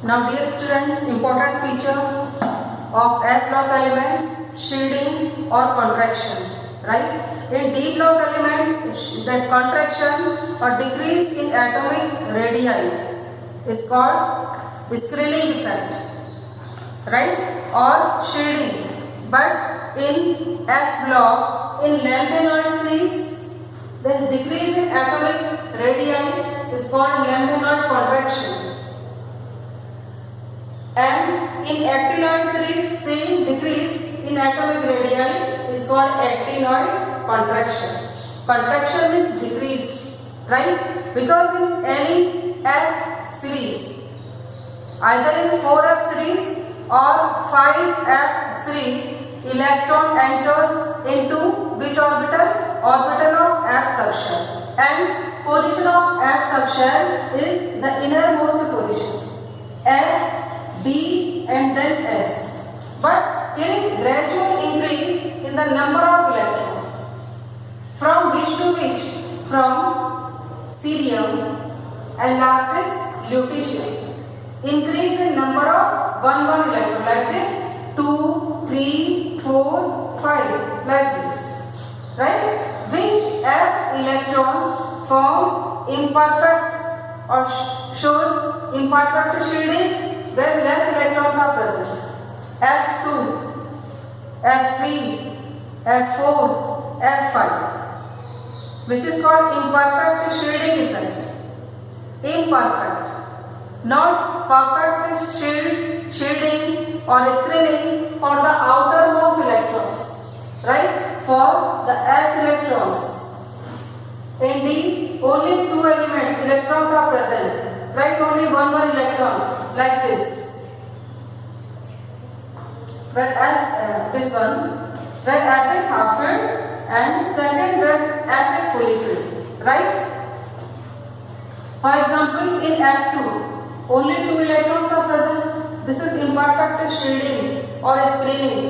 Now dear students, important feature of F block elements, shielding or contraction, right? In D block elements, that contraction or decrease in atomic radii is called Screening effect, right? Or shielding. But in F block, in lanthanoid series, there is decrease in atomic radii is called lanthanoid contraction. And in actinoid series, same decrease in atomic radii is called actinoid contraction. Contraction is decrease, right? Because in any F series, either in 4F series or 5F series, electron enters into which orbital? Orbital of F subshell. And position of F subshell is the innermost position. F, D and then S. But here is gradual increase in the number of electrons. From which to which? From cerium and last is lutetium. Increase in number of 1 electron like this, 2, 3, 4, 5 like this, right? Which F electrons form imperfect or shows imperfect shielding where less electrons are present. F2, F3, F4, F5, which is called imperfect shielding effect. Imperfect, not perfect shielding or screening for the outermost electrons, right? For the S electrons. In D, only 2 elements, electrons are present, right? Only one electron, like this. Whereas this one, where F is half filled, and second where F is fully filled, right? For example, in F2, only 2 electrons are present. This is imperfect shielding or screening,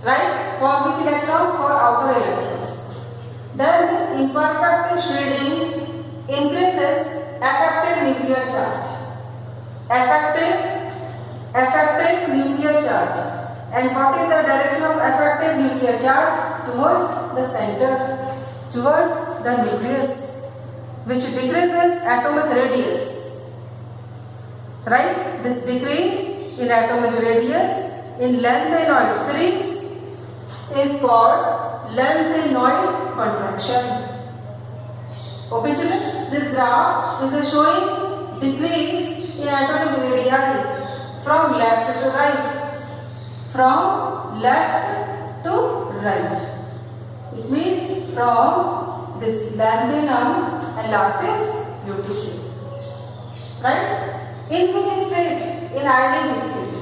right? For which electrons? For outer electrons. Then this imperfect shielding increases effective nuclear charge. Effective nuclear charge. And what is the direction of effective nuclear charge? Towards the center, towards the nucleus, which decreases atomic radius, right? This decrease in atomic radius in lanthanoid series is called lanthanoid contraction. Okay children, this graph is showing decrease in atomic radii from left to right. From left to right. It means from this lanthanum and last is lutetium. Right? In which state? In ionic state.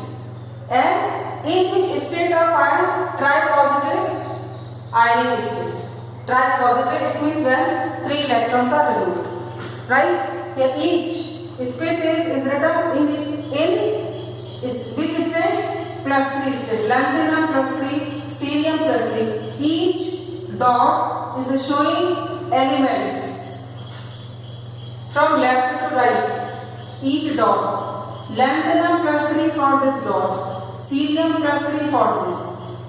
And in which state of ion? Tripositive ionic state. Tripositive, it means when 3 electrons are removed. Right? Here each species is written in which state? Plus 3 state. Lanthanum plus 3, cerium plus 3. Each dot is showing elements from left to right. Each dot. Lanthanum plus 3 for this dot. Cerium plus 3 for this.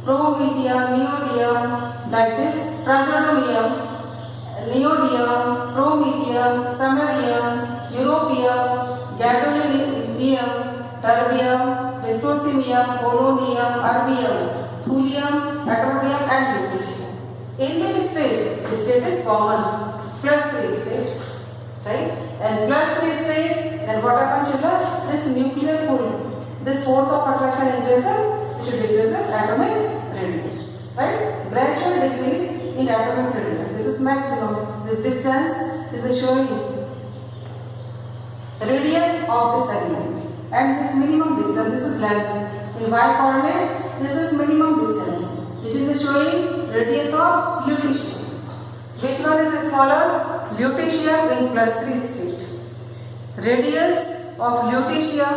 Promethium, neodymium, like this. Praseodymium, neodymium, promethium, samarium, europium, gadolinium, terbium, dysprosium, polonium, erbium, thulium, ytterbium and lutetium. In which state? The state is common. Plus 3 state. Right? And plus 3 state, then what happens children? This nuclear pull, this force of attraction increases, which decreases atomic radius. Right? Gradual decrease in atomic radius. This is maximum. This distance is showing radius of this element. And this minimum distance, this is length. In y coordinate, this is minimum distance. It is showing radius of lutetium. Which one is smaller? Lutetium in plus 3 state. Radius of lutetium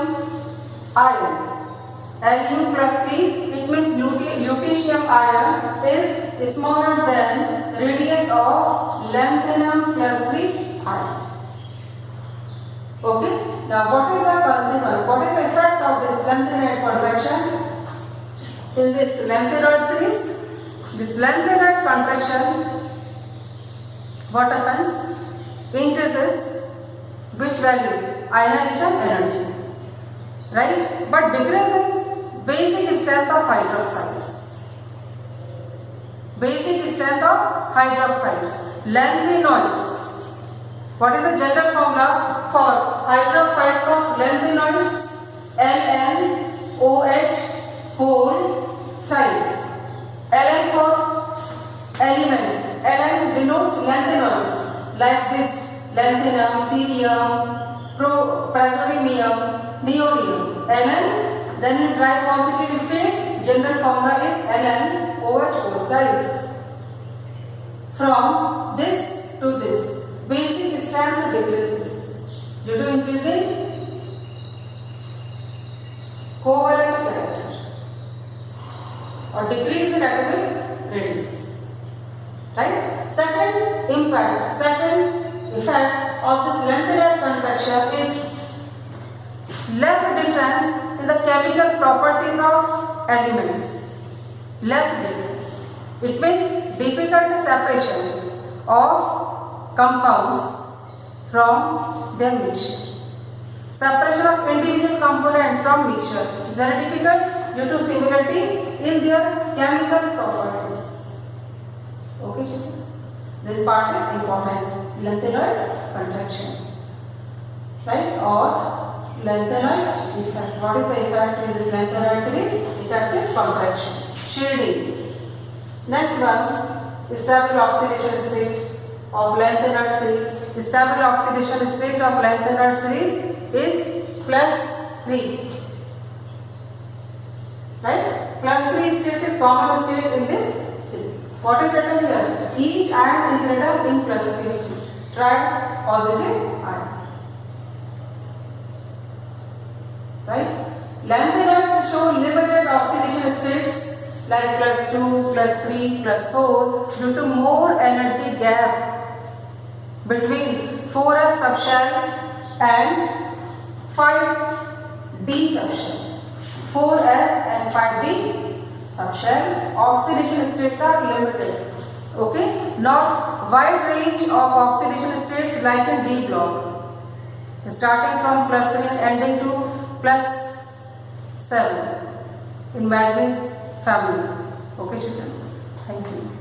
ion, Lu plus C, it means lutetium ion is smaller than radius of lanthanum plus 3 ion. Okay. Now what is the consequence? What is the effect of this lengthened contraction in this lengthened series? This lengthened contraction, what happens? Increases which value? Ionization energy, right? But decreases basic strength of hydroxides. Basic strength of hydroxides. Lanthanoids. What is the general formula for hydroxides of lanthanoids? LNOH whole thrice. Ln for element. Ln denotes lanthanoids like this: lanthanum, cerium, praseodymium, neodymium. Ln, then in dry positive state, general formula is LNOH whole thrice. From this to this, basic strength decreases due to increasing covalent character or decrease in atomic radius. Right? Second impact, second effect of this lengthened contraction is less difference in the chemical properties of elements. Less difference. It means difficult separation of compounds from their mixture. Separation of individual component from mixture is very difficult due to similarity in their chemical properties. Okay, children? This part is important. Lengthenoid contraction, right? Or lengthenoid effect. What is the effect in this lengthenoid series? Effect is contraction, shielding. Next one, stable oxidation state of lengthened series. Stable oxidation state of lengthened series is +3. Right? +3 state is common state in this series. What is written here? Each ion is written in +3 state. Try positive ion. Right? Lanthanoids show limited oxidation states like +2, +3, +4 due to more energy gap between 4F subshell and 5D subshell. 4F and 5D subshell oxidation states are limited. Okay, not wide range of oxidation states like in D block, starting from +3 and ending to +7 in manganese family. Okay, children. Thank you.